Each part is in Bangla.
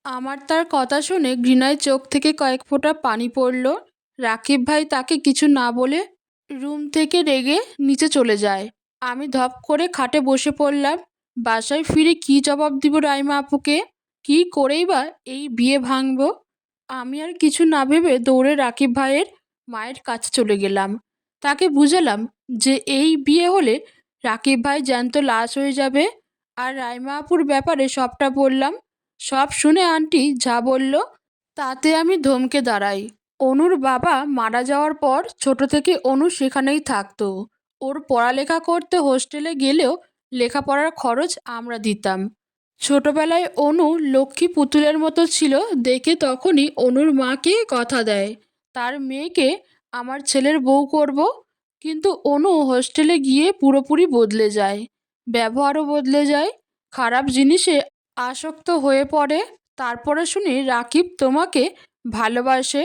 আমার তার কথা শুনে ঘৃণায় চোখ থেকে কয়েক ফোঁটা পানি পড়ল। রাকিব ভাই তাকে কিছু না বলে রুম থেকে রেগে নিচে চলে যায়। আমি ধপ করে খাটে বসে পড়লাম। বাসায় ফিরে কি জবাব দিব রাইমা আপুকে? কি করেই বা এই বিয়ে ভাঙবো? আমি আর কিছু না ভেবে দৌড়ে রাকিব ভাইয়ের মায়ের কাছে চলে গেলাম। তাকে বুঝালাম যে এই বিয়ে হলে রাকিব ভাই জ্যান্ত লাশ হয়ে যাবে। আর রাইমা আপুর ব্যাপারে সবটা বললাম। সব শুনে আন্টি যা বলল তাতে আমি ধমকে দাঁড়াই। অনুর বাবা মারা যাওয়ার পর ছোট থেকে অনু সেখানেই থাকতো। ওর পড়ালেখা করতে হোস্টেলে গেলেও লেখাপড়ার খরচ আমরা দিতাম। ছোটবেলায় অনু লক্ষ্মী পুতুলের মতো ছিল দেখে তখনই অনুর মাকে কথা দেয় তার মেয়েকে আমার ছেলের বউ করব। কিন্তু অনু হোস্টেলে গিয়ে পুরোপুরি বদলে যায়, ব্যবহারও বদলে যায়, খারাপ জিনিসে আসক্ত হয়ে পড়ে। তারপরে শুনি রাকিব তোমাকে ভালোবাসে,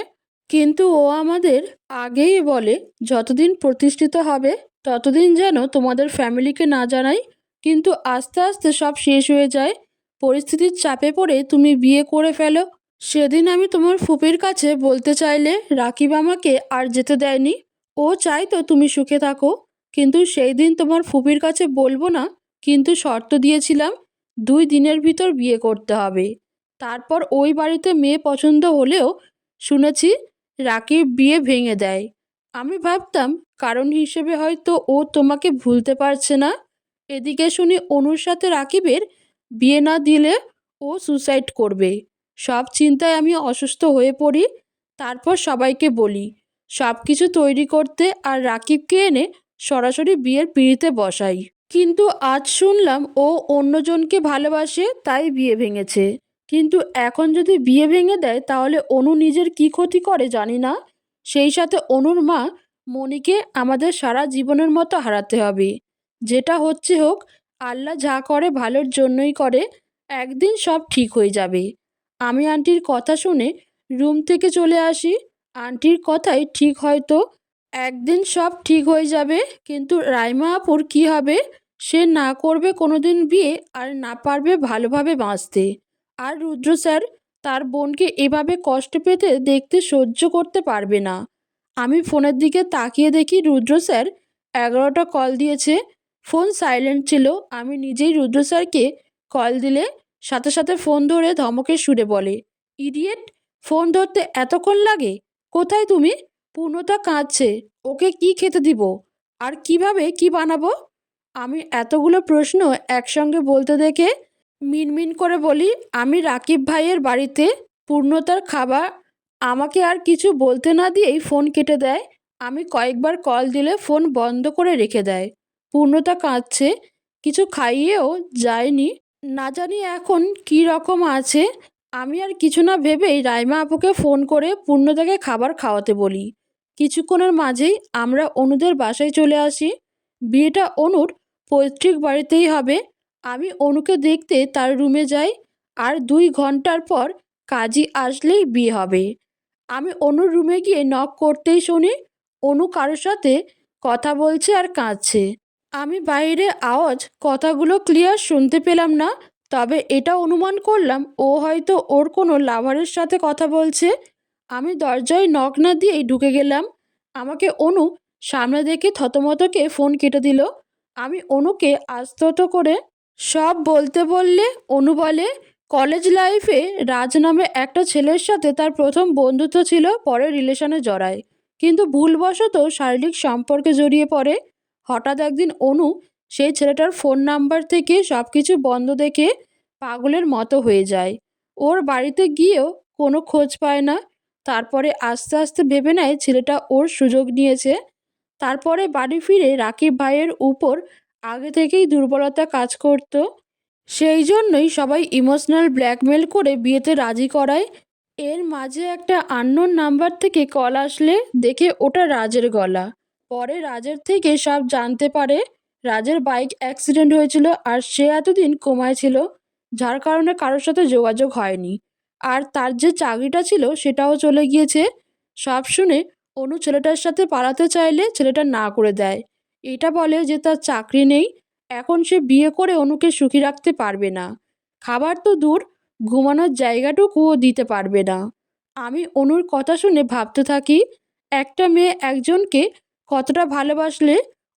কিন্তু ও আমাদের আগেই বলে যতদিন প্রতিষ্ঠিত হবে ততদিন যেন তোমাদের ফ্যামিলিকে না জানাই। কিন্তু আস্তে আস্তে সব শেষ হয়ে যায়। পরিস্থিতির চাপে পড়ে তুমি বিয়ে করে ফেলো। সেদিন আমি তোমার ফুপির কাছে বলতে চাইলে রাকিব আমাকে আর যেতে দেয়নি। ও চাইতো তুমি সুখে থাকো, কিন্তু সেই দিন তোমার ফুপির কাছে বলবো না, কিন্তু শর্ত দিয়েছিলাম 2 দিনের ভিতর বিয়ে করতে হবে। তারপর ওই বাড়িতে মেয়ে পছন্দ হলেও শুনেছি রাকিব বিয়ে ভেঙে দেয়। আমি ভাবতাম কারণ হিসেবে হয়তো ও তোমাকে ভুলতে পারছে না। এদিকে শুনি অনুর সাথে রাকিবের বিয়ে না দিলে ও সুসাইড করবে। সব চিন্তায় আমি অসুস্থ হয়ে পড়ি। তারপর সবাইকে বলি সব কিছু তৈরি করতে আর রাকিবকে এনে সরাসরি বিয়ের পিঁড়িতে বসাই। কিন্তু আজ শুনলাম ও অন্যজনকে ভালোবাসে তাই বিয়ে ভেঙেছে। কিন্তু এখন যদি বিয়ে ভেঙে দেয় তাহলে অনু নিজের কি ক্ষতি করে জানি না। সেই সাথে অনুর মা মনিকে আমাদের সারা জীবনের মতো হারাতে হবে। যেটা হচ্ছে হোক, আল্লাহ যা করে ভালোর জন্যই করে। একদিন সব ঠিক হয়ে যাবে। আমি আন্টির কথা শুনে রুম থেকে চলে আসি। আন্টির কথাই ঠিক, হয়তো একদিন সব ঠিক হয়ে যাবে। কিন্তু রাইমা আপুর কি হবে? সে না করবে কোনোদিন বিয়ে আর না পারবে ভালোভাবে বাঁচতে। আর রুদ্র স্যার তার বোনকে এভাবে কষ্ট পেতে দেখতে সহ্য করতে পারবে না। আমি ফোনের দিকে তাকিয়ে দেখি রুদ্র স্যার 11টা কল দিয়েছে। ফোন সাইলেন্ট ছিল। আমি নিজেই রুদ্র স্যারকে কল দিলে সাথে সাথে ফোন ধরে ধমকের সুরে বলে, ইডিয়েট, ফোন ধরতে এতক্ষণ লাগে? কোথায় তুমি? পূর্ণতা কাঁদছে, ওকে কি খেতে দিব? আর কিভাবে কি বানাবো? আমি এতগুলো প্রশ্ন একসঙ্গে বলতে দেখে মিনমিন করে বলি, আমি রাকিব ভাইয়ের বাড়িতে। পূর্ণতার খাবার। আমাকে আর কিছু বলতে না দিয়েই ফোন কেটে দেয়। আমি কয়েকবার কল দিলে ফোন বন্ধ করে রেখে দেয়। পূর্ণতা কাঁদছে, কিছু খাইয়েও যায়নি। না জানি এখন কি রকম আছে। আমি আর কিছু না ভেবেই রাইমা আপুকে ফোন করে পূর্ণতাকে খাবার খাওয়াতে বলি। কিছুক্ষণের মাঝেই আমরা অনুদের বাসায় চলে আসি। বিয়েটা অনুর পৈতৃক বাড়িতেই হবে। আমি অনুকে দেখতে তার রুমে যাই। আর 2 ঘন্টার পর কাজী আসলেই বিয়ে হবে। আমি অনুর রুমে গিয়ে নক করতেই শুনি অনু কারোর সাথে কথা বলছে আর কাঁদছে। আমি বাইরে আওয়াজ কথাগুলো ক্লিয়ার শুনতে পেলাম না, তবে এটা অনুমান করলাম ও হয়তো ওর কোনো লাভারের সাথে কথা বলছে। আমি দরজায় নক না দিয়েই ঢুকে গেলাম। আমাকে অনু সামনে দেখে থতমতকে ফোন কেটে দিল। আমি অনুকে আস্তত করে সব বলতে বললে অনু বলে, কলেজ লাইফে রাজ নামে একটা ছেলের সাথে তার প্রথম বন্ধুত্ব ছিল, পরে রিলেশনে জড়ায়, কিন্তু ভুলবশত শারীরিক সম্পর্কে জড়িয়ে পড়ে। হঠাৎ একদিন অনু সেই ছেলেটার ফোন নাম্বার থেকে সব কিছু বন্ধ দেখে পাগলের মতো হয়ে যায়। ওর বাড়িতে গিয়েও কোনো খোঁজ পায় না। তারপরে আস্তে আস্তে ভেবে নেয় ছেলেটা ওর সুযোগ নিয়েছে। তারপরে বাড়ি ফিরে রাকিব ভাইয়ের উপর আগে থেকেই দুর্বলতা কাজ করত। সেই জন্যই সবাই ইমোশনাল ব্ল্যাকমেল করে বিয়েতে রাজি করায়। এর মাঝে একটা আননোন নাম্বার থেকে কল আসলে দেখে ওটা রাজের গলা। পরে রাজের থেকে সব জানতে পারে। রাজের বাইক অ্যাক্সিডেন্ট হয়েছিল আর সে এতদিন কোমায় ছিল, যার কারণে কারোর সাথে যোগাযোগ হয়নি। আর তার যে চাকরিটা ছিল সেটাও চলে গিয়েছে। সব শুনে অনু ছেলেটার সাথে পালাতে চাইলে ছেলেটা না করে দেয়। এটা বলে যে তার চাকরি নেই, এখন সে বিয়ে করে অনুকে সুখী রাখতে পারবে না। খাবার তো দূর, ঘুমানোর জায়গাটুকুও দিতে পারবে না। আমি অনুর কথা শুনে ভাবতে থাকি, একটা মেয়ে একজনকে কতটা ভালোবাসলে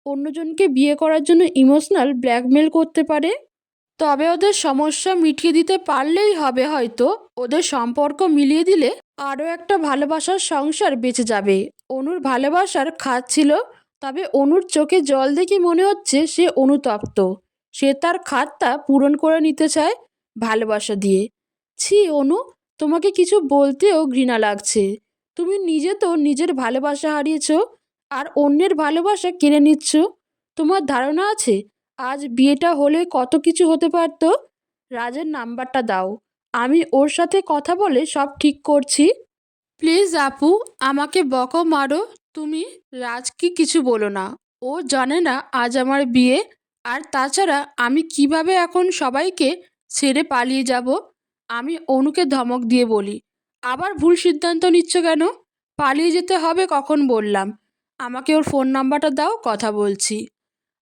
অন্যজনকে বিয়ে করার জন্য ইমোশনাল ব্ল্যাকমেল করতে পারে। তবে ওদের সমস্যা মিটিয়ে দিতে পারলেই হবে হয়তো। ওদের সম্পর্ক মিলিয়ে দিলে আরও একটা ভালোবাসার সংসার বেঁচে যাবে। অনুর ভালোবাসার খাত ছিল, তবে অনুর চোখে জল দেখে মনে হচ্ছে সে অনুতপ্ত। সে তার খাতটা পূরণ করে নিতে চায় ভালোবাসা দিয়ে। ছি অনু, তোমাকে কিছু বলতেও ঘৃণা লাগছে। তুমি নিজে তো নিজের ভালোবাসা হারিয়েছ, আর অন্যের ভালোবাসা কিনে নিচ্ছ। তোমার ধারণা আছে আজ বিয়েটা হলে কত কিছু হতে পারতো? রাজের নাম্বারটা দাও, আমি ওর সাথে কথা বলে সব ঠিক করছি। প্লিজ আপু, আমাকে বকো মারো, তুমি রাজকে কিছু বলো না। ও জানে না আজ আমার বিয়ে। আর তাছাড়া আমি কিভাবে এখন সবাইকে ছেড়ে পালিয়ে যাব? আমি অনুকে ধমক দিয়ে বলি, আবার ভুল সিদ্ধান্ত নিচ্ছ কেন? পালিয়ে যেতে হবে কখন বললাম? আমাকে ওর ফোন নাম্বারটা দাও, কথা বলছি।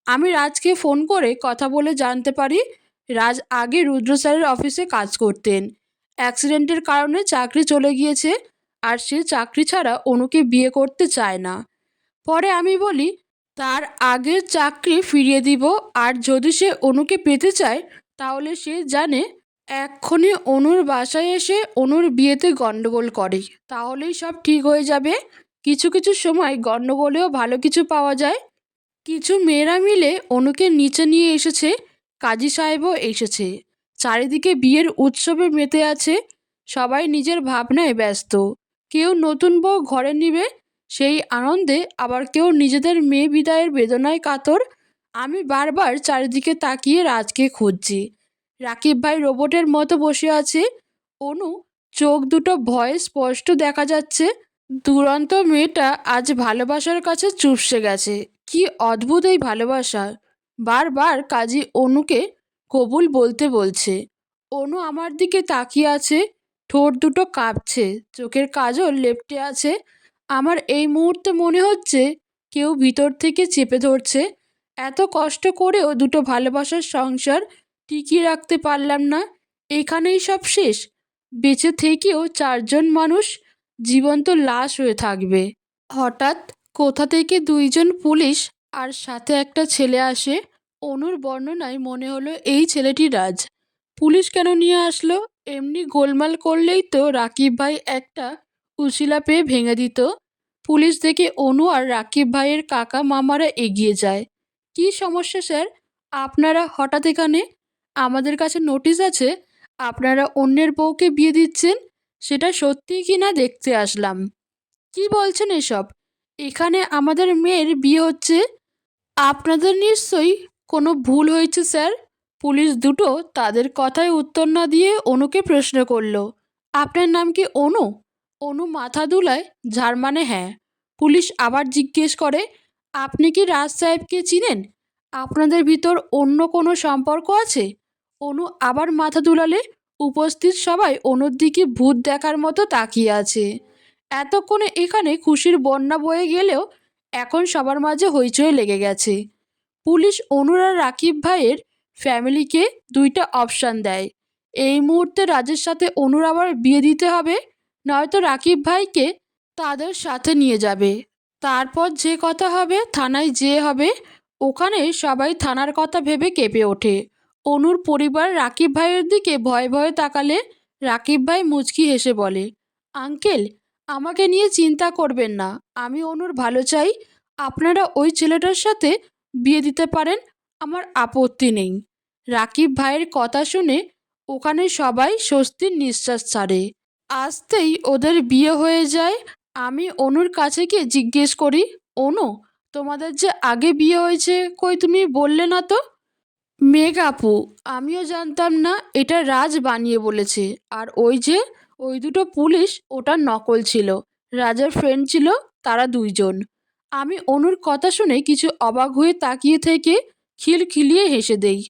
আমি রাজকে ফোন করে কথা বলে জানতে পারি রাজ আগে রুদ্র স্যারের অফিসে কাজ করতেন। অ্যাক্সিডেন্টের কারণে চাকরি চলে গিয়েছে, আর সে চাকরি ছাড়া অনুকে বিয়ে করতে চায় না। পরে আমি বলি তার আগের চাকরি ফিরিয়ে দিব, আর যদি সে অনুকে পেতে চায় তাহলে সে জানে এক্ষুনি অনুর বাসায় এসে অনুর বিয়েতে গণ্ডগোল করে, তাহলেই সব ঠিক হয়ে যাবে। কিছু কিছু সময় গণ্ডগোলেও ভালো কিছু পাওয়া যায়। কিছু মেয়েরা মিলে অনুকে নিচে নিয়ে এসেছে, কাজী সাহেবও এসেছে। চারিদিকে বিয়ের উৎসবে মেতে আছে, সবাই নিজের ভাবনায় ব্যস্ত। কেউ নতুন বউ ঘরে নিবে সেই আনন্দে, আবার কেউ নিজেদের মেয়ে বিদায়ের বেদনায় কাতর। আমি বারবার চারিদিকে তাকিয়ে রাজকে খুঁজছি। রাকিব ভাই রোবটের মতো বসে আছে। অনু চোখ দুটো ভয়ে স্পষ্ট দেখা যাচ্ছে। দুরন্ত মেয়েটা আজ ভালোবাসার কাছে চুপসে গেছে। কি অদ্ভুত এই ভালোবাসা! বারবার কাজী অনুকে কবুল বলতে বলছে। অনু আমার দিকে তাকিয়ে আছে, ঠোঁট দুটো কাঁপছে, চোখের কাজল লেপ্টে আছে। আমার এই মুহূর্তে মনে হচ্ছে কেউ ভিতর থেকে চেপে ধরছে। এত কষ্ট করেও দুটো ভালোবাসার সংসার টিকিয়ে রাখতে পারলাম না, এখানেই সব শেষ? বেঁচে থেকেও চারজন মানুষ জীবন্ত লাশ হয়ে থাকবে। হঠাৎ কোথা থেকে দুইজন পুলিশ আর সাথে একটা ছেলে আসে। অনুর বর্ণনায় মনে হলো এই ছেলেটি রাজ। পুলিশ কেন নিয়ে আসলো? এমনি গোলমাল করলেই তো রাকিব ভাই একটা উশিলা পেয়ে ভেঙে দিত। পুলিশ দেখে অনু আর রাকিব ভাইয়ের কাকা মামারা এগিয়ে যায়। কি সমস্যা স্যার, আপনারা হঠাৎ এখানে? আমাদের কাছে নোটিশ আছে আপনারা অন্যের বউকে বিয়ে দিচ্ছেন, সেটা সত্যি কি না দেখতে আসলাম। কি বলছেন এসব? এখানে আমাদের মেয়ের বিয়ে হচ্ছে। আপনাদের নিশ্চয়ই কোনো ভুল হয়েছে স্যার। পুলিশ দুটো তাদের কথায় উত্তর না দিয়ে অনুকে প্রশ্ন করল, আপনার নাম কি অনু? অনু মাথা দুলায়, যার মানে হ্যাঁ। পুলিশ আবার জিজ্ঞেস করে, আপনি কি রাজ সাহেবকে চিনেন? আপনাদের ভিতর অন্য কোনো সম্পর্ক আছে? অনু আবার মাথা দুলালে উপস্থিত সবাই অনুর দিকে ভূত দেখার মতো তাকিয়ে আছে। এতক্ষণে এখানে খুশির বন্যা বয়ে গেলেও এখন সবার মাঝে হইচই লেগে গেছে। পুলিশ অনুর আর রাকিব ভাইয়ের ফ্যামিলিকে দুইটা অপশান দেয়। এই মুহূর্তে রাজের সাথে অনুর আবার বিয়ে দিতে হবে, নয়তো রাকিব ভাইকে তাদের সাথে নিয়ে যাবে। তারপর যে কথা হবে, থানায় যে হবে। ওখানে সবাই থানার কথা ভেবে কেঁপে ওঠে। অনুর পরিবার রাকিব ভাইয়ের দিকে ভয়ে ভয়ে তাকালে রাকিব ভাই মুচকি হেসে বলে, আঙ্কেল, আমাকে নিয়ে চিন্তা করবেন না, আমি অনুর ভালো চাই। আপনারা ওই ছেলেটার সাথে বিয়ে দিতে পারেন, আমার আপত্তি নেই। রাকিব ভাইয়ের কথা শুনে ওখানে সবাই স্বস্তির নিঃশ্বাস ছাড়ে। আসতেই ওদের বিয়ে হয়ে যায়। আমি অনুর কাছে গিয়ে জিজ্ঞেস করি, অনু, তোমাদের যে আগে বিয়ে হয়েছে, কই তুমি বললে না তো? মেঘ আপু, আমিও জানতাম না, এটা রাজ বানিয়ে বলেছে। আর ওই যে ওই দুটো পুলিশ, ওটা নকল ছিল, রাজের ফ্রেন্ড ছিল, তারা দুইজন। আমি অনুর কথা শুনে কিছু অবাক হয়ে তাকিয়ে থেকে খিলখিলিয়ে হেসে দেই।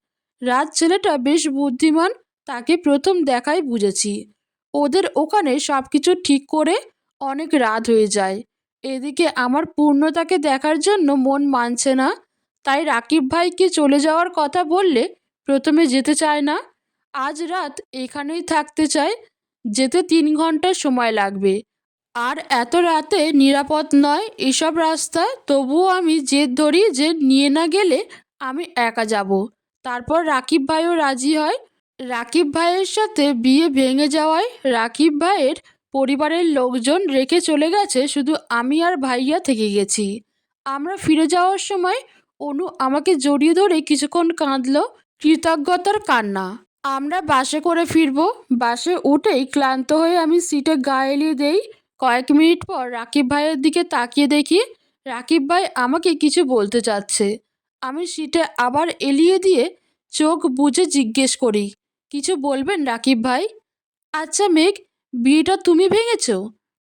রাজ ছেলেটা বেশ বুদ্ধিমান, তাকে প্রথম দেখায় বুঝেছি। ওদের ওখানে সব কিছু ঠিক করে অনেক রাত হয়ে যায়। এদিকে আমার পূর্ণতাকে দেখার জন্য মন মানছে না। তাই রাকিব ভাইকে চলে যাওয়ার কথা বললে প্রথমে যেতে চায় না। আজ রাত এখানেই থাকতে চাই, যেতে 3 ঘন্টা সময় লাগবে। আর এত রাতে নিরাপদ নয় এসব রাস্তা, তবুও আমি জেদ ধরি যে নিয়ে না গেলে আমি একা যাব। তারপর রাকিব ভাইও রাজি হয়। রাকিব ভাইয়ের সাথে বিয়ে ভেঙে যাওয়ায় রাকিব ভাইয়ের পরিবারের লোকজন রেখে চলে গেছে, শুধু আমি আর ভাইয়া থেকে গেছি। আমরা ফিরে যাওয়ার সময় অনু আমাকে জড়িয়ে ধরে কিছুক্ষণ কাঁদলো, কৃতজ্ঞতার কান্না। আমরা বাসে করে ফিরবো। বাসে উঠেই ক্লান্ত হয়ে আমি সিটে গা এলিয়ে দেই। কয়েক মিনিট পর রাকিব ভাইয়ের দিকে তাকিয়ে দেখি রাকিব ভাই আমাকে কিছু বলতে চাচ্ছে। আমি সিটে আবার এলিয়ে দিয়ে চোখ বুজে জিজ্ঞেস করি, কিছু বলবেন রাকিব ভাই? আচ্ছা মেঘ, বিয়েটা তুমি ভেঙেছো?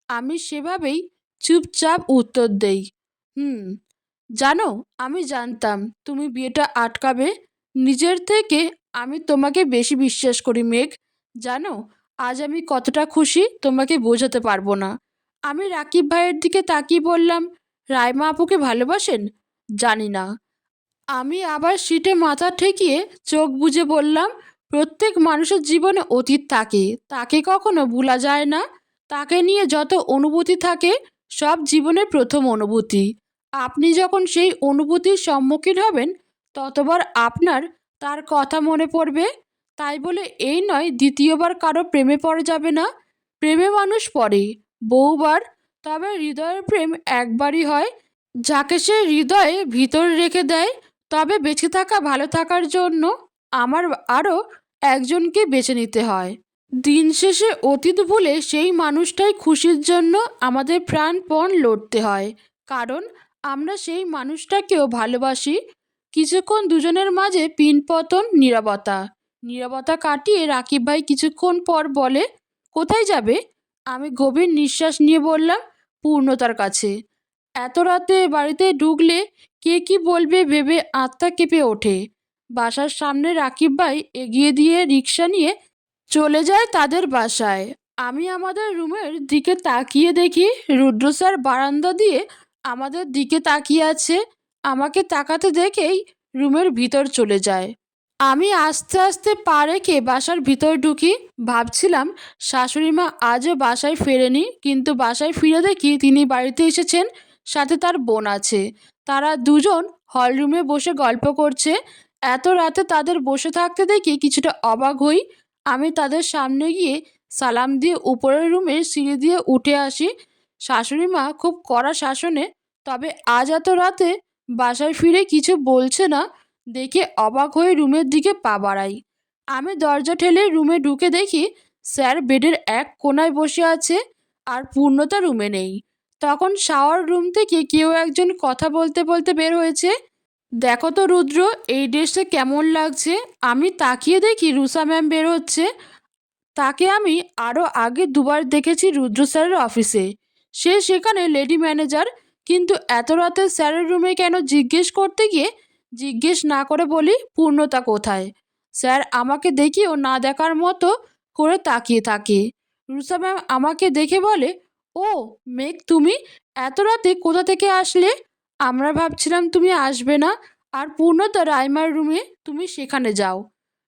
আমি সেভাবেই চুপচাপ উত্তর দেই, হুম। জানো, আমি জানতাম তুমি বিয়েটা আটকাবে। নিজের থেকে আমি তোমাকে বেশি বিশ্বাস করি মেঘ। জানো, আজ আমি কতটা খুশি তোমাকে বোঝাতে পারবো না। আমি রাকিব ভাইয়ের দিকে তাকিয়ে বললাম, রাইমা আপুকে ভালোবাসেন? জানি না। আমি আবার সিটে মাথা ঠেকিয়ে চোখ বুজে বললাম, প্রত্যেক মানুষের জীবনে অতীত থাকে, তাকে কখনো ভোলা যায় না। তাকে নিয়ে যত অনুভূতি থাকে সব জীবনের প্রথম অনুভূতি। আপনি যখন সেই অনুভূতির সম্মুখীন হবেন ততবার আপনার তার কথা মনে পড়বে। তাই বলে এই নয় দ্বিতীয়বার কারো প্রেমে পড়া যাবে না। প্রেমে মানুষ পড়ে বহুবার, তবে হৃদয়ের প্রেম একবারই হয়, যাকে সে হৃদয়ে ভিতর রেখে দেয়। তবে বেঁচে থাকা ভালো থাকার জন্য আমার আরও একজনকে বেছে নিতে হয়। দিন শেষে অতীত ভুলে সেই মানুষটাই খুশির জন্য আমাদের প্রাণপণ লড়তে হয়, কারণ আমরা সেই মানুষটাকেও ভালোবাসি। কিছুক্ষণ দুজনের মাঝে পিনপতন, নীরবতা। নীরবতা কাটিয়ে রাকিব ভাই কিছুক্ষণ পর বলে, কোথায় যাবে? আমি গভীর নিঃশ্বাস নিয়ে বললাম, পূর্ণতার কাছে। এত রাতে বাড়িতে ঢুকলে কে কি বলবে ভেবে আত্মা কেঁপে ওঠে। বাসার সামনে রাকিব ভাই এগিয়ে দিয়ে রিক্সা নিয়ে চলে যায় তাদের বাসায়। আমি আমাদের রুমের দিকে তাকিয়ে দেখি রুদ্র স্যার বারান্দা দিয়ে আমাদের দিকে তাকিয়ে আছে। আমাকে তাকাতে দেখেই রুমের ভিতর চলে যায়। আমি আস্তে আস্তে পা রেখে বাসার ভিতর ঢুকি। ভাবছিলাম শাশুড়ি মা আজও বাসায় ফেরেনি, কিন্তু বাসায় ফিরে দেখি তিনি বাড়িতে এসেছেন, সাথে তার বোন আছে। তারা দুজন হলরুমে বসে গল্প করছে। এত রাতে তাদের বসে থাকতে দেখি কিছুটা অবাক হই। আমি তাদের সামনে গিয়ে সালাম দিয়ে উপরের রুমের সিঁড়ি দিয়ে উঠে আসি। শাশুড়ি মা খুব কড়া শাসনে, তবে আজ এত রাতে বাসায় ফিরে কিছু বলছে না দেখে অবাক হয়ে রুমের দিকে পা বাড়াই। আমি দরজা ঠেলে রুমে ঢুকে দেখি স্যার বেডের এক কোনায় বসে আছে, আর পূর্ণতা রুমে নেই। তখন শাওয়ার রুম থেকে কেউ একজন কথা বলতে বলতে বের হয়েছে, দেখো তো রুদ্র, এই ড্রেসটা কেমন লাগছে। আমি তাকিয়ে দেখি রুষা ম্যাম বের হচ্ছে। তাকে আমি আরও আগে দুবার দেখেছি রুদ্র স্যারের অফিসে। সে সেখানে লেডি ম্যানেজার, কিন্তু এত রাতে স্যারের রুমে কেন জিজ্ঞেস করতে গিয়ে জিজ্ঞেস না করে বলি, পূর্ণতা কোথায়? স্যার আমাকে দেখিও না দেখার মতো করে তাকিয়ে থাকে। রুষা ম্যাম আমাকে দেখে বলে, ও মেঘ, তুমি এত রাতে কোথা থেকে আসলে? আমরা ভাবছিলাম তুমি আসবে না। আর পূর্ণতা রাইমার রুমে, তুমি সেখানে যাও।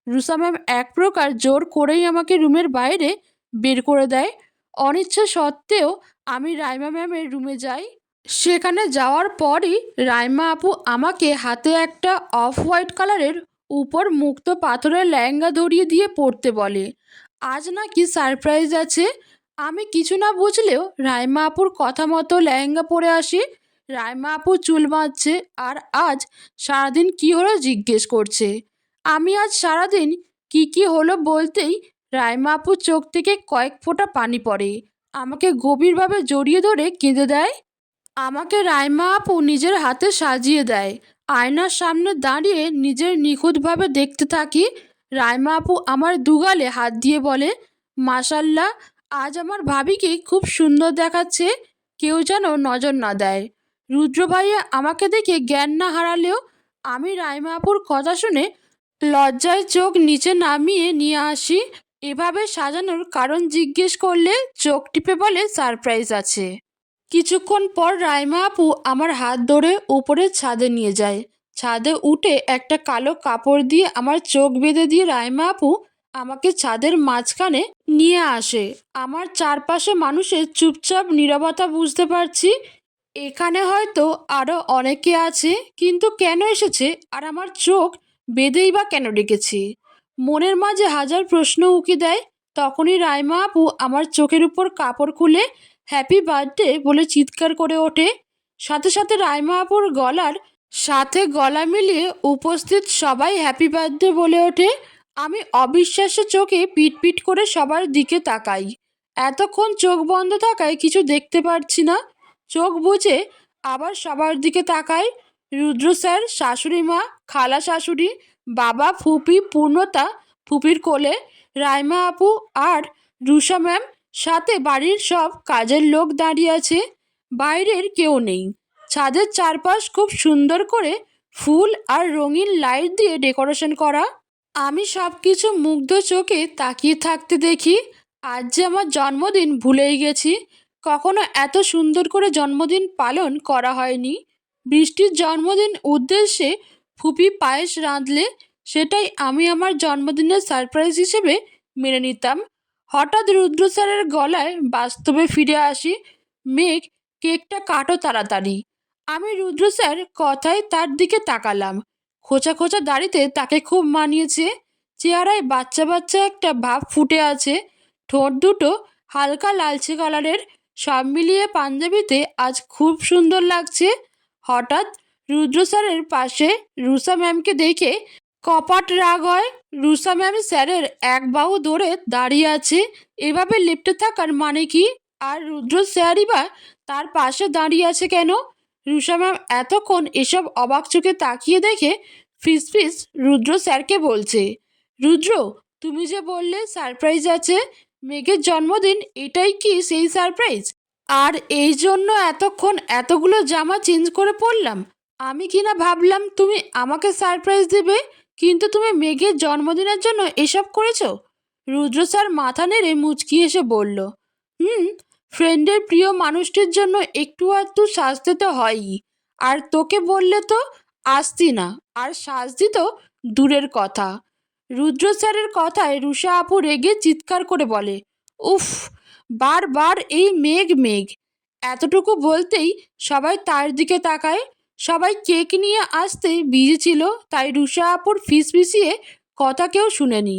রুষা ম্যাম এক প্রকার জোর করেই আমাকে রুমের বাইরে বের করে দেয়। অনিচ্ছা সত্ত্বেও আমি রাইমা ম্যামের রুমে যাই। সেখানে যাওয়ার পরই রাইমা আপু আমাকে হাতে একটা অফ হোয়াইট কালারের উপর মুক্ত পাথরের লেহেঙ্গা ধরিয়ে দিয়ে পড়তে বলে। আজ নাকি সারপ্রাইজ আছে। আমি কিছু না বুঝলেও রাইমা আপুর কথা মতো লেহেঙ্গা পরে আসি। রাইমা আপু চুল বাঁধছে আর আজ সারাদিন কি হলো জিজ্ঞেস করছে। আমি আজ সারাদিন কি হলো বলতেই রাইমা আপুর চোখ থেকে কয়েক ফোঁটা পানি পড়ে। আমাকে গভীরভাবে জড়িয়ে ধরে কেঁদে দেয়। আমাকে রাইমা আপু নিজের হাতে সাজিয়ে দেয়। আয়নার সামনে দাঁড়িয়ে নিজের নিখুঁতভাবে দেখতে থাকি। রাইমা আপু আমার দুগালে হাত দিয়ে বলে, মাশাল্লাহ, আজ আমার ভাবিকে খুব সুন্দর দেখাচ্ছে, কেউ যেন নজর না দেয়। রুদ্র ভাইয়া আমাকে দেখে জ্ঞান না হারালেও আমি রাইমা আপুর কথা শুনে লজ্জায় চোখ নিচে নামিয়ে নিয়ে আসি। এভাবে সাজানোর কারণ জিজ্ঞেস করলে চোখ টিপে বলে সারপ্রাইজ আছে। কিছুক্ষণ পর রাইমা আপু আমার হাত ধরে উপরে ছাদে নিয়ে যায়। ছাদে উঠে একটা কালো কাপড় দিয়ে আমার চোখ বেঁধে দিয়ে রাইমা আপু আমাকে ছাদের মাঝখানে নিয়ে আসে। আমার চারপাশে মানুষের চুপচাপ নীরবতা বুঝতে পারছি এখানে হয়তো আরো অনেকে আছে, কিন্তু কেন এসেছে আর আমার চোখ বেঁধেই বা কেন ডেকেছি? মনের মাঝে হাজার প্রশ্ন উকি দেয়। তখনই রাইমা আপু আমার চোখের উপর কাপড় খুলে হ্যাপি বার্থডে বলে চিৎকার করে ওঠে। সাথে সাথে রাইমা আপুর গলার সাথে গলা মিলিয়ে উপস্থিত সবাই হ্যাপি বার্থডে বলে ওঠে। আমি অবিশ্বাস্য চোখে পিটপিট করে সবার দিকে তাকাই। এতক্ষণ চোখ বন্ধ থাকায় কিছু দেখতে পারছি না। চোখ বুজে আবার সবার দিকে তাকাই। রুদ্র স্যার, শাশুড়ি মা, খালা শাশুড়ি, বাবা, ফুপি, পূর্ণতা ফুপির কোলে, রাইমা আপু আর রুষা ম্যাম, সাথে বাড়ির সব কাজের লোক দাঁড়িয়ে আছে। বাইরের কেউ নেই। ছাদের চারপাশ খুব সুন্দর করে ফুল আর রঙিন লাইট দিয়ে ডেকোরেশন করা। আমি সব কিছু মুগ্ধ চোখে তাকিয়ে থাকতে দেখি। আজ যে আমার জন্মদিন ভুলেই গেছি। কখনো এত সুন্দর করে জন্মদিন পালন করা হয়নি। বৃষ্টির জন্মদিন উদ্দেশ্যে ফুপি পায়েস রাঁধলে সেটাই আমি আমার জন্মদিনের সারপ্রাইজ হিসেবে মেনে নিতাম। হঠাৎ রুদ্র স্যারের গলায় বাস্তবে ফিরে আসি, মেঘ, কেকটা কাটো তাড়াতাড়ি। আমি রুদ্র স্যার কথায় তার দিকে তাকালাম। খোঁচা খোঁচা দাড়িতে তাকে খুব মানিয়েছে। চেহারায় বাচ্চা বাচ্চা একটা ভাব ফুটে আছে। ঠোঁট দুটো হালকা লালচে কালারের। সব মিলিয়ে পাঞ্জাবিতে আজ খুব সুন্দর লাগছে। হঠাৎ রুদ্র স্যারের পাশে রুষা ম্যামকে দেখে কপাট রাগ হয়। রুষা ম্যাম স্যারের এক বাহু ধরে দাঁড়িয়ে আছে। এভাবে লেপ্টে থাকার মানে কি? আর রুদ্র স্যারই বা তার পাশে দাঁড়িয়ে আছে কেন? রুষা ম্যাম এতক্ষণ এসব অবাক চোখে তাকিয়ে দেখে ফিসফিস রুদ্র স্যারকে বলছে, রুদ্র, তুমি যে বললে সারপ্রাইজ আছে, মেঘের জন্মদিন, এটাই কি সেই সারপ্রাইজ? আর এই জন্য এতক্ষণ এতগুলো জামা চেঞ্জ করে পড়লাম? আমি কিনা ভাবলাম তুমি আমাকে সারপ্রাইজ দেবে, কিন্তু তুমি মেঘের জন্মদিনের জন্য এসব করেছো? রুদ্র স্যার মাথা নেড়ে মুচকি এসে বলল, হুম, ফ্রেন্ডের প্রিয় মানুষটির জন্য একটু আধটু সাজতে তো হয়ই। আর তোকে বললে তো আসতি না, আর সাজতি তো দূরের কথা। রুদ্র স্যারের কথায় রুষা আপু রেগে চিৎকার করে বলে, উফ, বারবার এই মেঘ মেঘ। এতটুকু বলতেই সবাই তার দিকে তাকায়। সবাই কেক নিয়ে আসতে বিজি ছিল, তাই রুষা আপুর ফিসফিসিয়ে কথা কেউ শুনেনি।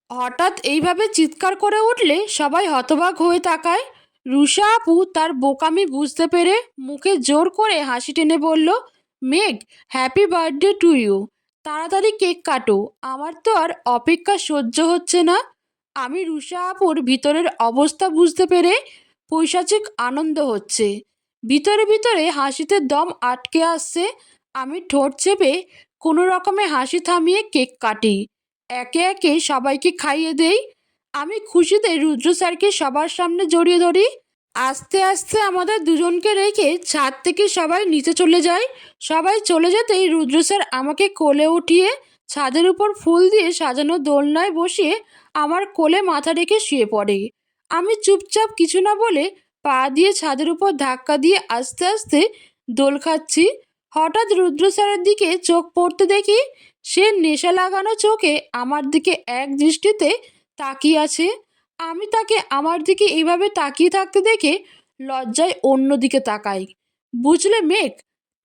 হঠাৎ এইভাবে চিৎকার করে উঠলে সবাই হতবাক হয়ে তাকায়। রুষা আপু তার বোকামি বুঝতে পেরে মুখে জোর করে হাসি টেনে বলল, মেঘ, হ্যাপি বার্থডে টু ইউ। তাড়াতাড়ি কেক কাটো, আমার তো আর অপেক্ষা সহ্য হচ্ছে না। আমি রুষা আপুর ভিতরের অবস্থা বুঝতে পেরে পৈশাচিক আনন্দ হচ্ছে। ভিতরে ভিতরে হাসিতে দম আটকে আসছে। আমি ঠোঁট চেপে কোনো রকমে হাসি থামিয়ে কেক কাটি। একে একে সবাইকে খাইয়ে দেই। আমি খুশিতে রুদ্র স্যারকে সবার সামনে জড়িয়ে ধরি। আস্তে আস্তে আমাদের দুজনকে রেখে ছাদ থেকে সবাই নিচে চলে যায়। সবাই চলে যেতেই রুদ্র স্যার আমাকে কোলে উঠিয়ে ছাদের উপর ফুল দিয়ে সাজানো দোলনায় বসিয়ে আমার কোলে মাথা রেখে শুয়ে পড়ে। আমি চুপচাপ কিছু না বলে পা দিয়ে ছাদের উপর ধাক্কা দিয়ে আস্তে আস্তে দোল খাচ্ছি। হঠাৎ রুদ্র স্যারের দিকে চোখ পড়তে দেখি সে নেশা লাগানো চোখে আমার দিকে এক দৃষ্টিতে তাকিয়ে আছে। আমি তাকে আমার দিকে এইভাবে তাকিয়ে থাকতে দেখে লজ্জায় অন্য দিকে তাকাই। বুঝলে মেঘ,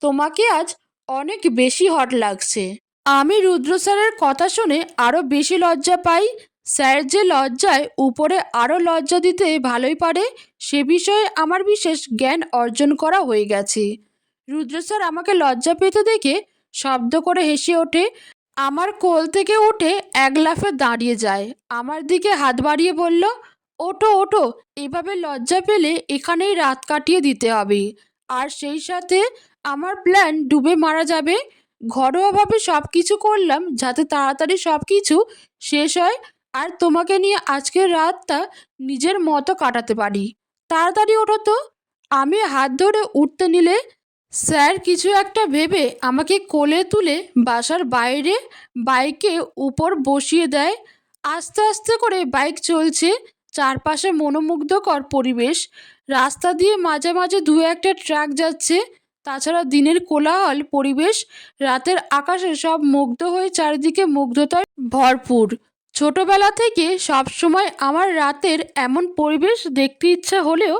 তোমাকে আজ অনেক বেশি হট লাগছে। আমি রুদ্র স্যারের কথা শুনে আরও বেশি লজ্জা পাই। স্যার যে লজ্জায় উপরে আরও লজ্জা দিতে ভালোই পারে, সে বিষয়ে আমার বিশেষ জ্ঞান অর্জন করা হয়ে গেছে। রুদ্র স্যার আমাকে লজ্জা পেতে দেখে শব্দ করে হেসে ওঠে। আমার কোল থেকে উঠে এক লাফে দাঁড়িয়ে যায়। আমার দিকে হাত বাড়িয়ে বলল, ওঠো ওঠো, এভাবে লজ্জা পেলে এখানেই রাত কাটিয়ে দিতে হবে। আর সেই সাথে আমার প্ল্যান ডুবে মারা যাবে। ঘরোয়াভাবে সব কিছু করলাম যাতে তাড়াতাড়ি সব কিছু শেষ হয় আর তোমাকে নিয়ে আজকের রাতটা নিজের মতো কাটাতে পারি। তাড়াতাড়ি ওঠো তো। আমি হাত ধরে উঠতে নিলে স্যার কিছু একটা ভেবে আমাকে কোলে তুলে বাসার বাইরে বাইকে উপর বসিয়ে দেয়। আস্তে আস্তে করে বাইক চলছে। চারপাশে মনোমুগ্ধকর পরিবেশ। রাস্তা দিয়ে মাঝে মাঝে দু একটা ট্রাক যাচ্ছে। তাছাড়া দিনের কোলাহল পরিবেশ। রাতের আকাশে সব মুগ্ধ হয়ে চারিদিকে মুগ্ধতায় ভরপুর। ছোটবেলা থেকে সবসময় আমার রাতের এমন পরিবেশ দেখতে ইচ্ছা হলেও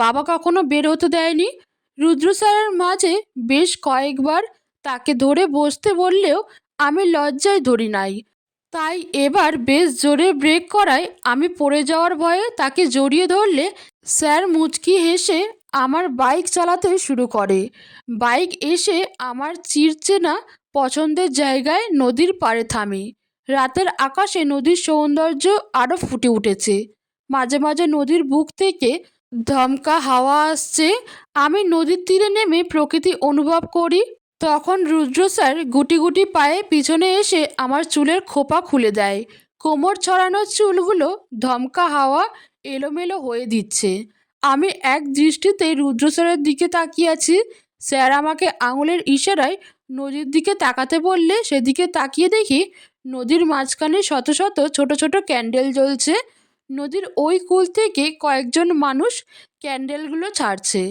বাবা কখনো বের হতে দেয়নি। রুদ্র স্যারের মাঝে বেশ কয়েকবার তাকে ধরে বসতে বললেও আমি লজ্জায় ধরি নাই। তাই এবার বেশ জোরে ব্রেক করায় আমি পড়ে যাওয়ার ভয়ে তাকে জড়িয়ে ধরলে স্যার মুচকি হেসে আমার বাইক চালাতে শুরু করে। বাইক এসে আমার চিরচেনা পছন্দের জায়গায় নদীর পাড়ে থামে। রাতের আকাশে নদীর সৌন্দর্য আরও ফুটে উঠেছে। মাঝে মাঝে নদীর বুক থেকে দমকা হাওয়া আসছে। আমি নদীর তীরে নেমে প্রকৃতি অনুভব করি। তখন রুদ্র স্যার গুটি গুটি পায়ে পিছনে এসে আমার চুলের খোপা খুলে দেয়। কোমর ছড়ানো চুলগুলো ধমকা হাওয়া এলোমেলো হয়ে দিচ্ছে। আমি এক দৃষ্টিতে রুদ্র স্যারের দিকে তাকিয়ে আছি। স্যার আমাকে আঙুলের ইশারায় নদীর দিকে তাকাতে বললে সেদিকে তাকিয়ে দেখি নদীর মাঝখানে শত শত ছোট ছোট ক্যান্ডেল জ্বলছে। নদীর ওই কূল থেকে কয়েকজন মানুষ ক্যান্ডেলগুলো ছাড়ছে।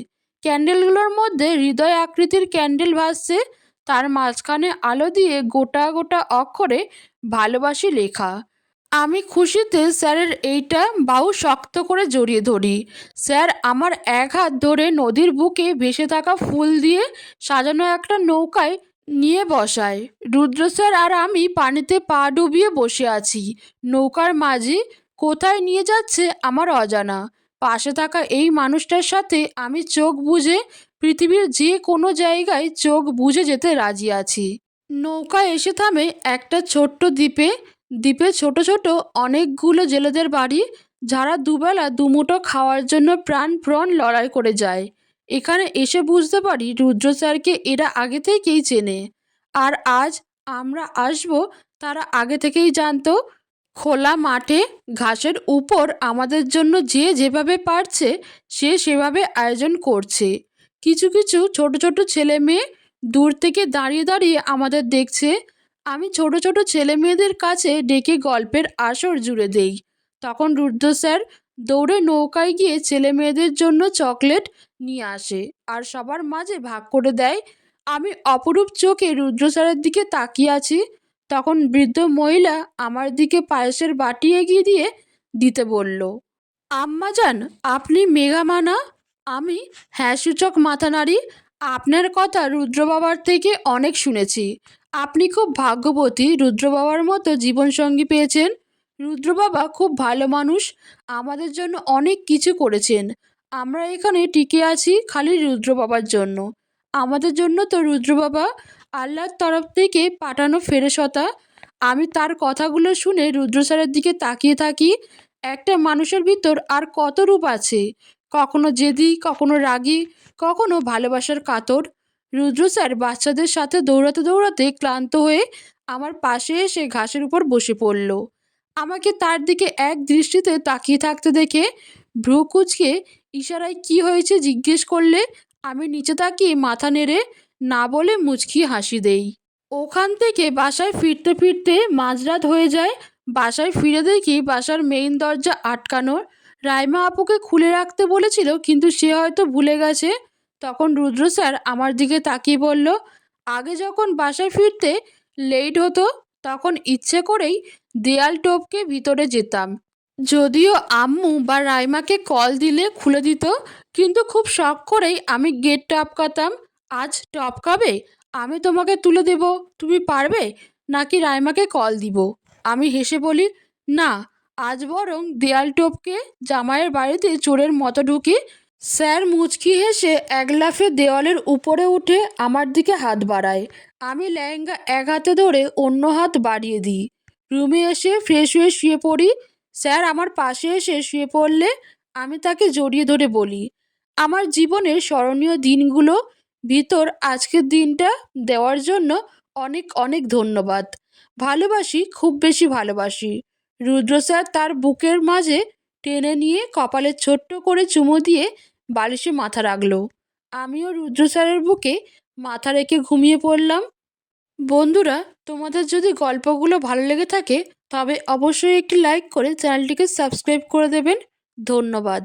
ক্যান্ডেলগুলোর মধ্যে হৃদয় আকৃতির ক্যান্ডেল ভাসছে। তার মাঝখানে আলো দিয়ে গোটা গোটা অক্ষরে ভালোবাসি লেখা। আমি খুশিতে স্যারের এইটা বাহু শক্ত করে জড়িয়ে ধরি। স্যার আমার এক হাত ধরে নদীর বুকে ভেসে থাকা ফুল দিয়ে সাজানো একটা নৌকায় নিয়ে বসায়। রুদ্র স্যার আর আমি পানিতে পা ডুবিয়ে বসে আছি। নৌকার মাঝি কোথায় নিয়ে যাচ্ছে আমার অজানা। পাশে থাকা এই মানুষটার সাথে আমি চোখ বুজে পৃথিবীর যে কোনো জায়গায় চোখ বুজে যেতে রাজি আছি। নৌকা এসে থামে একটা ছোট্ট দ্বীপে। দ্বীপে ছোট ছোট অনেকগুলো জেলেদের বাড়ি, যারা দুবেলা দুমুঠো খাওয়ার জন্য প্রাণপণ লড়াই করে যায়। এখানে এসে বুঝতে পারি রুদ্র স্যারকে এরা আগে থেকেই চেনে। আর আজ আমরা আসবো তারা আগে থেকেই জানতো। খোলা মাঠে ঘাসের উপর আমাদের জন্য যে যেভাবে পারছে সে সেভাবে আয়োজন করছে। কিছু কিছু ছোট ছোট ছেলে মেয়ে দূর থেকে দাঁড়িয়ে দাঁড়িয়ে আমাদের দেখছে। আমি ছোট ছোট ছেলে মেয়েদের কাছে ডেকে গল্পের আসর জুড়ে দেই। তখন রুদ্র স্যার দৌড়ে নৌকায় গিয়ে ছেলে মেয়েদের জন্য চকলেট নিয়ে আসে আর সবার মাঝে ভাগ করে দেয়। আমি অপরূপ চোখে রুদ্র স্যারের দিকে তাকিয়ে আছি। তখন বৃদ্ধ মহিলা আমার দিকে পায়েসের বাটি এগিয়ে দিয়ে দিতে বলল, আম্মাজান, আপনি মেঘামানা? আমি হ্যাঁ সূচক মাথা নাড়ি। আপনার কথা রুদ্র বাবার থেকে অনেক শুনেছি। আপনি খুব ভাগ্যবতী, রুদ্র বাবার মতো জীবনসঙ্গী পেয়েছেন। রুদ্র বাবা খুব ভালো মানুষ, আমাদের জন্য অনেক কিছু করেছেন। আমরা এখানে টিকে আছি খালি রুদ্র বাবার জন্য। আমাদের জন্য তো রুদ্র বাবা আল্লাহর তরফ থেকে পাঠানো ফেরেশতা। আমি তার কথাগুলো শুনে রুদ্র স্যারের দিকে তাকিয়ে থাকি। একটা মানুষের ভিতর আর কত রূপ আছে, কখনো জেদি, কখনো রাগী, কখনো ভালোবাসার কাতর। রুদ্র স্যার বাচ্চাদের সাথে দৌড়াতে দৌড়াতে ক্লান্ত হয়ে আমার পাশে এসে ঘাসের উপর বসে পড়ল। আমাকে তার দিকে এক দৃষ্টিতে তাকিয়ে থাকতে দেখে ভ্রু কুঁচকে ইশারায় কি হয়েছে জিজ্ঞেস করলে আমি নিচে তাকিয়ে মাথা নেড়ে না বলে মুচকি হাসি দেই। ওখান থেকে বাসায় ফিরতে ফিরতে মাঝরাত হয়ে যায়। বাসায় ফিরে দেখি বাসার মেইন দরজা আটকানো। রাইমা আপুকে খুলে রাখতে বলেছিল কিন্তু সে হয়তো ভুলে গেছে। তখন রুদ্র স্যার আমার দিকে তাকিয়ে বলল, আগে যখন বাসায় ফিরতে লেট হতো তখন ইচ্ছে করেই দেয়াল টপকে ভিতরে যেতাম। যদিও আম্মু বা রাইমাকে কল দিলে খুলে দিত, কিন্তু খুব শখ করেই আমি গেট টপকাতাম। আজ টপকাবে? আমি তোমাকে তুলে দেব, তুমি পারবে? নাকি রাইমাকে কল দিব? আমি হেসে বলি, না, আজ বরং দেয়াল টপকে জামাইয়ের বাড়িতে চোরের মতো ঢুকি। স্যার মুচকি হেসে এক লাফে দেওয়ালের উপরে উঠে আমার দিকে হাত বাড়ায়। আমি লেহেঙ্গা এক হাতে ধরে অন্য হাত বাড়িয়ে দিই। রুমে এসে ফ্রেশ হয়ে শুয়ে পড়ি। স্যার আমার পাশে এসে শুয়ে পড়লে আমি তাকে জড়িয়ে ধরে বলি, আমার জীবনের স্মরণীয় দিনগুলো ভিতর আজকের দিনটা দেওয়ার জন্য অনেক অনেক ধন্যবাদ। ভালোবাসি, খুব বেশি ভালোবাসি। রুদ্র স্যার তার বুকের মাঝে টেনে নিয়ে কপালে ছোট্ট করে চুমু দিয়ে বালিশে মাথা রাখলো। আমিও রুদ্র স্যারের বুকে মাথা রেখে ঘুমিয়ে পড়লাম। বন্ধুরা, তোমাদের যদি গল্পগুলো ভালো লেগে থাকে তবে অবশ্যই একটি লাইক করে চ্যানেলটিকে সাবস্ক্রাইব করে দেবেন। ধন্যবাদ।